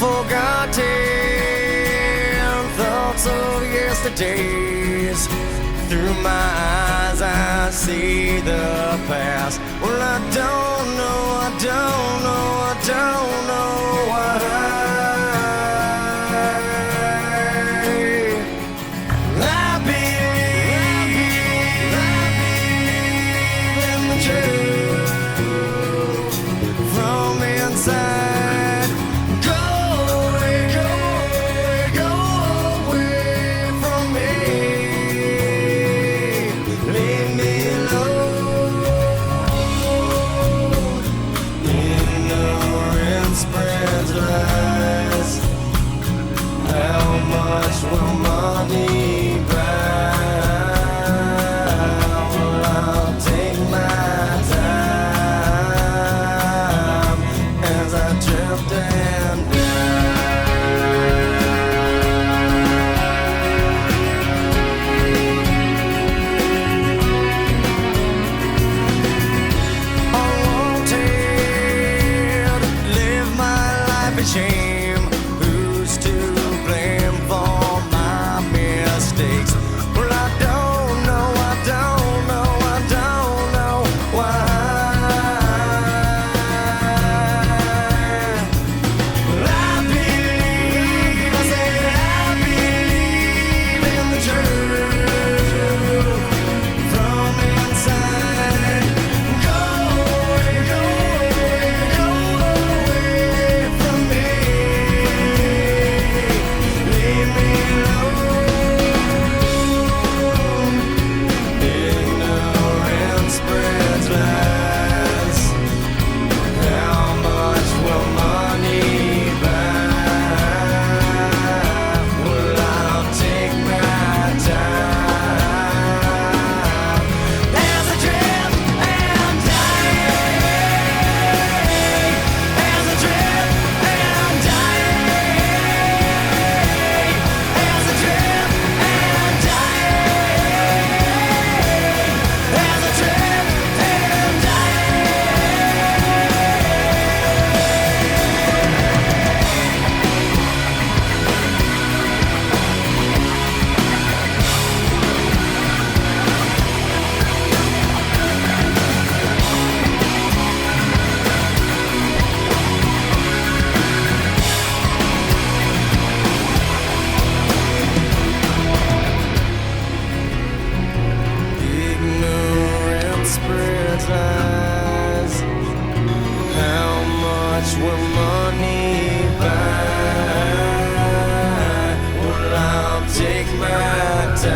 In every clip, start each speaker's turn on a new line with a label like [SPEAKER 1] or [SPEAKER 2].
[SPEAKER 1] forgotten thoughts of yesterdays. Through my eyes I see the past. Well, I don't know, I don't know, I don't know why. I believe in the truth from inside. Go away, go away, go away from me. Leave me alone. Ignorance spreads lies. How much will money buy? Well, I'll take my time as I drift and unwanted, live my life in shame. Who's to blame for my mistakes? Well, I don't know, I don't know, I don't know why. Well, I believe, I said I believe in the truth from inside. Go away, go away, go away from me. Leave me alone. Ignorance spreads lies. How much will money buy? Well, I'll take my time as I drift and die. As I drift and die. As I drift and die. As I drift and ignorance spreads lies. How much will money buy? Well, I'll take my time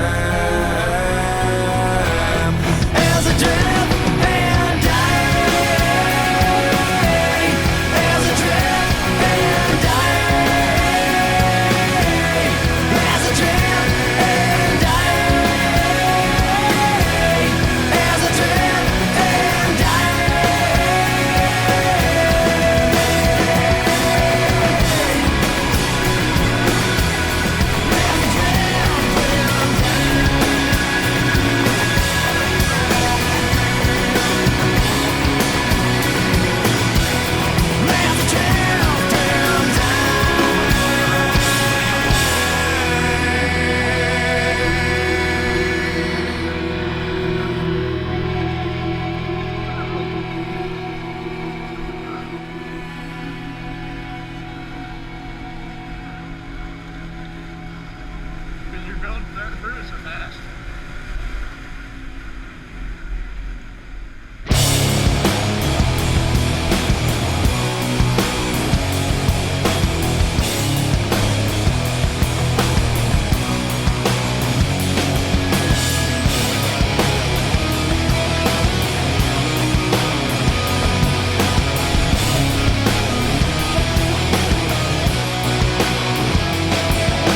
[SPEAKER 1] as I drift and die. As I drift and die. As I drift and die. As I drift and
[SPEAKER 2] Because you're going there through so fast.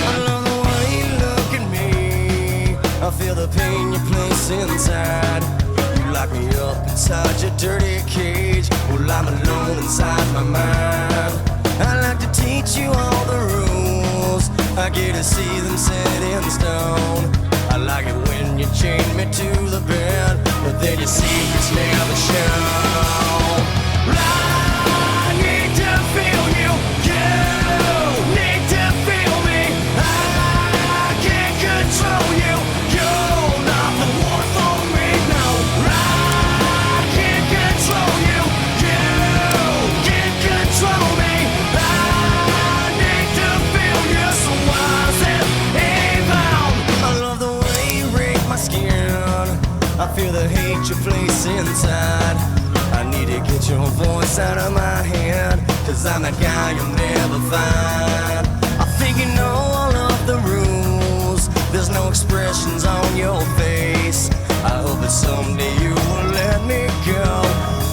[SPEAKER 1] I love the way you look at me. I feel the pain you place inside. You lock me up inside your dirty cage. Well, I'm alone inside my mind. I like to teach you all the rules. I get to see them set in stone. I like it when you chain me to the bed, but then your secrets never show. I need to feel you, you. I feel the hate you place inside. I need to get your voice out of my head, 'cause I'm that guy you'll never find. I think you know all of the rules. There's no expressions on your face. I hope that someday you will let me go.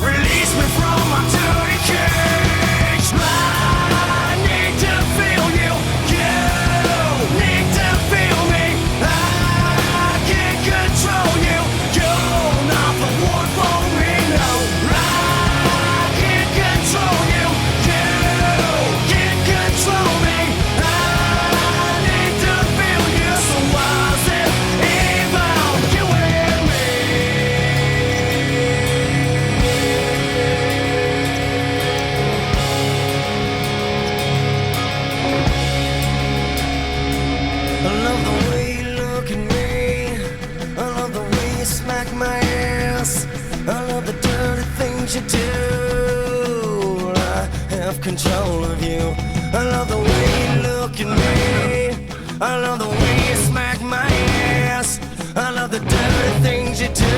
[SPEAKER 1] Release me from my dirty cage. I need to feel you. You need to feel me. I can't control you. You're not the one for me, no. I can't control you. You can't control me. I need to feel you. So why's it about you and me? I love the way you look at me. I love the way you smack my ass. I love the dirty things you do. I have control of you. I love the way you look at me. I love the way you smack my ass. I love the dirty things you do.